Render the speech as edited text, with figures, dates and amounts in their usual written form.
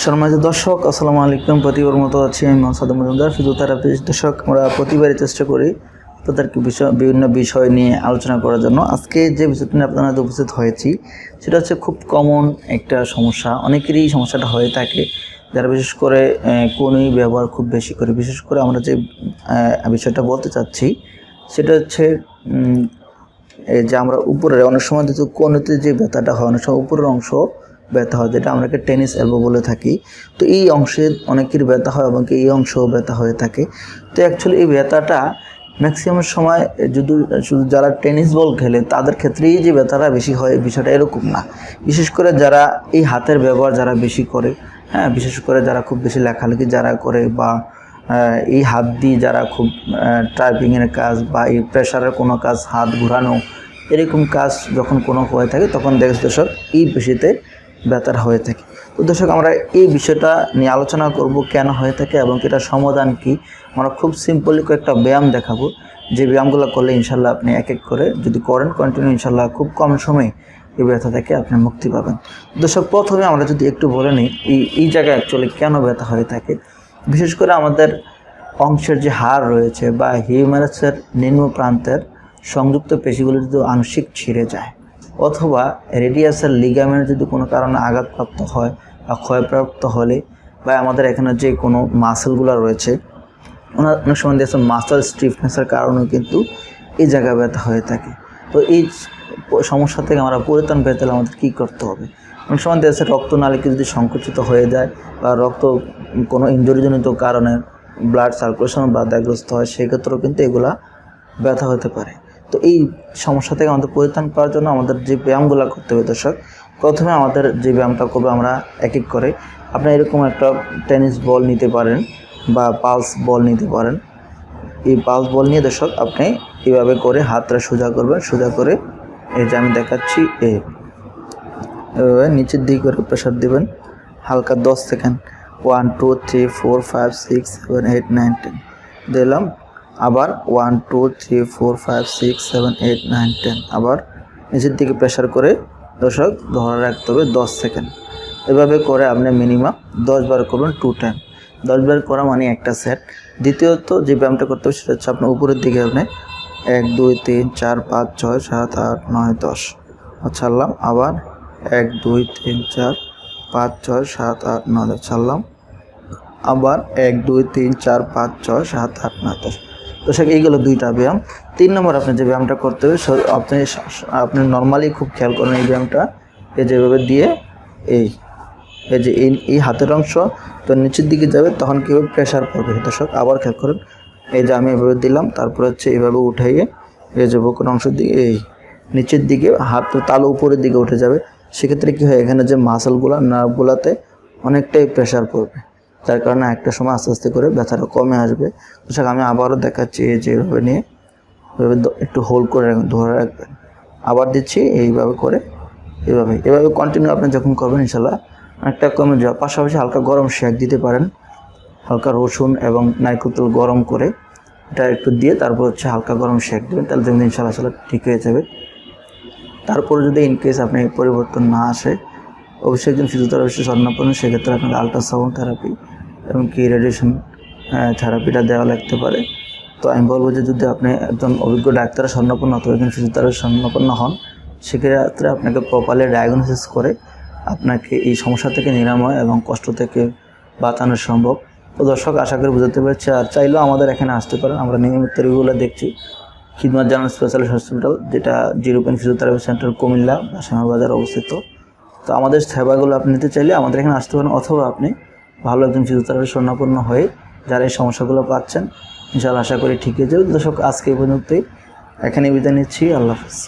সম্মানিত দর্শক, আসসালামু আলাইকুম। প্রতিবার মতো আছি আমি মোহাম্মদ মজুমদার, ফিজিওথেরাপিস্ট। দর্শক, আমরা প্রতিবারই চেষ্টা করি তাদেরকে বিভিন্ন বিষয় নিয়ে আলোচনা করার জন্য। আজকে যে বিষয়টি নিয়ে আপনারা উপস্থিত হয়েছি সেটা হচ্ছে খুব কমন একটা সমস্যা, অনেকেরই সমস্যাটা হয়ে থাকে, যারা বিশেষ করে কোনই ব্যবহার খুব বেশি করে। বিশেষ করে আমরা যে বিষয়টা বলতে চাচ্ছি সেটা হচ্ছে এই যে আমরা উপরের অনেক সময় যেহেতু কোনতে যে ব্যথাটা হয়, অনেক সময় উপরের অংশ ব্যথা হয়, যেটা আমরা টেনিস এলবো বলে থাকি। তো এই অংশে অনেকের ব্যথা হয় এবং এই অংশেও ব্যথা হয়ে থাকে। তো অ্যাকচুয়ালি এই ব্যথাটা ম্যাক্সিমাম সময় শুধু যারা টেনিস বল খেলে তাদের ক্ষেত্রেই যে ব্যথাটা বেশি হয়, বিষয়টা এরকম না। বিশেষ করে যারা এই হাতের ব্যবহার যারা বেশি করে, বিশেষ করে যারা খুব বেশি লেখালেখি যারা করে, বা এই হাত দিয়ে যারা খুব টাইপিংয়ের কাজ বা এই প্রেশারের কোনো কাজ, হাত ঘোরানো, এরকম কাজ যখন কোনো হয়ে থাকে তখন দেখে দর্শক এই পেশিতে ব্যথার হয়ে থাকে। তো দর্শক, আমরা এই বিষয়টা নিয়ে আলোচনা করব কেন হয়ে থাকে এবং এটার সমাধান কি। আমরা খুব সিম্পলি কয়েকটা ব্যায়াম দেখাবো, যে ব্যায়ামগুলো করলে ইনশাল্লাহ আপনি এক এক করে যদি করেন কন্টিনিউ, ইনশাল্লাহ খুব কম সময়ে এই ব্যথা থেকে আপনি মুক্তি পাবেন। দর্শক, প্রথমে আমরা যদি একটু বলে নিই এই জায়গায় অ্যাকচুয়ালি কেন ব্যথা হয়ে থাকে। বিশেষ করে আমাদের অংশের যে হাড় রয়েছে বা হিউম্যারাসের নিম্ন প্রান্তের সংযুক্ত পেশিগুলো যদি আংশিক ছিঁড়ে যায়, অথবা রেডিয়াসের লিগামেন্ট যদি কোনো কারণে আঘাতপ্রাপ্ত হয় বা ক্ষয়প্রাপ্ত হলে, বা আমাদের এখানে যে কোনো মাসেলগুলো রয়েছে অনেক সময় দেখছে মাসেল স্টিফনেসের কারণেও কিন্তু এই জায়গায় ব্যথা হয়ে থাকে। তো এই সমস্যা থেকে আমরা পরিত্রাণ পেতে হলে আমাদের কী করতে হবে? অনেক সময় দেখছে রক্তনালীকে যদি সংকুচিত হয়ে যায় বা রক্ত কোনো ইনজুরিজনিত কারণে ব্লাড সার্কুলেশন বাধাগ্রস্ত হয়, সেক্ষেত্রেও কিন্তু এগুলা ব্যথা হতে পারে। তো এই সমস্যা থেকে আমাদের পরিত্রাণ পাওয়ার জন্য আমাদের যে ব্যায়ামগুলো করতে হবে দর্শক, প্রথমে আমাদের যে ব্যায়ামটা করবো আমরা এক এক করে। আপনি এরকম একটা টেনিস বল নিতে পারেন বা পালস বল নিতে পারেন। এই পালস বল নিয়ে দর্শক আপনি এইভাবে করে হাতটা সোজা করবেন, সোজা করে এই যে আমি দেখাচ্ছি এভাবে নিচের দিকে করে প্রেশার দেবেন হালকা 10 সেকেন্ড। 1 2 3 4 5 6 7 8 9 10 দিলাম। আবার 1 2 3 4 5 6 7 8 9 10 আবার নিচের দিকে প্রেশার করে দর্শক ধরে রাখতে হবে 10 সেকেন্ড। এভাবে করে আপনি মিনিমাম 10 বার করবেন 2 টাইম। 10 বার করা মানে একটা সেট। দ্বিতীয়ত যে ব্যায়ামটা করতে হবে সেটা হচ্ছে আপনার উপরের দিকে আপনি 1 2 3 4 5 6 7 8 9 10 ছাড়লাম। আবার 1 2 3 4 5 6 7 8 9 ছাড়লাম। আবার 1 2 3 4 5 6 7 8 9 10। তো সে এইগুলো দুইটা ব্যায়াম। 3 নম্বর আপনি যে ব্যায়ামটা করতে হবে, আপনি নর্মালি খুব খেয়াল করেন এই ব্যায়ামটা, এই যেভাবে দিয়ে এই যে এই হাতের অংশ তো নিচের দিকে যাবে, তখন কীভাবে প্রেশার পড়বে দর্শক আবার খেয়াল করেন। এই যে আমি এভাবে দিলাম, তারপর হচ্ছে এইভাবে উঠাইয়ে এই যে বুকের অংশ দিকে এই নিচের দিকে হাত তালু উপরের দিকে উঠে যাবে। সেক্ষেত্রে কী হয়, এখানে যে মাসেলগুলো নার্ভগুলোতে অনেকটাই প্রেশার পড়বে, যার কারণে একটা সময় আস্তে আস্তে করে ব্যথাটা কমে আসবে। দর্শক, আমি আবারও দেখাচ্ছি, এই যে এভাবে নিয়ে এভাবে একটু হোল্ড করে ধরে রাখবেন, আবার দিচ্ছি এইভাবে করে এভাবে কন্টিনিউ আপনি যখন করবেন ইনশাল্লাহ অনেকটা কমে যাওয়া। পাশাপাশি হালকা গরম শেক দিতে পারেন, হালকা রসুন এবং নারকেল তেল গরম করে এটা একটু দিয়ে তারপর হচ্ছে হালকা গরম শেক দেবেন, তাহলে দেখবেন ইনশাল্লাহ ঠিক হয়ে যাবে। তারপরে যদি ইনকেস আপনি পরিবর্তন না আসে, অবশ্যই একজন ফিজিওথেরাপিস্টের শরণাপন্ন, সেক্ষেত্রে আপনাকে আল্ট্রাসাউন্ড থেরাপি এবং রেডিয়েশন থেরাপিটা দেওয়া লাগতে পারে। তো আমি বলবো যে যদি আপনি একজন অভিজ্ঞ ডাক্তারের শরণাপন্ন অথবা একজন ফিজিওথেরাপিস্টের শরণাপন্ন হন, সেক্ষেত্রে আপনাকে প্রপারলি ডায়াগনোসিস করে আপনাকে এই সমস্যা থেকে নিরাময় এবং কষ্ট থেকে বাঁচানো সম্ভব। তো দর্শক, আশা করি বুঝতে পেরেছি। আর চাইলেও আমাদের এখানে আসতে পারেন, আমরা নিয়মিত রেগুলার দেখছি। খিদমত জানান স্পেশালিস্ট হসপিটাল, যেটা জিরোপেন ফিজিওথেরাপি সেন্টার, কুমিল্লা শ্যামাবাজার অবস্থিত। তো আমাদের সেবাগুলো আপনি নিতে চাইলে আমাদের এখানে আসতে পারেন, অথবা আপনি ভালো একজন ফিজিওথেরাপিস্ট শরণাপন্ন হয়ে যারা এই সমস্যাগুলো পাচ্ছেন ইনশাআল্লাহ আশা করি ঠিক হয়ে যাবে। দর্শক, আজকে এই পর্যন্তই, এখানে বিদায় নিচ্ছি। আল্লাহ হাফেজ।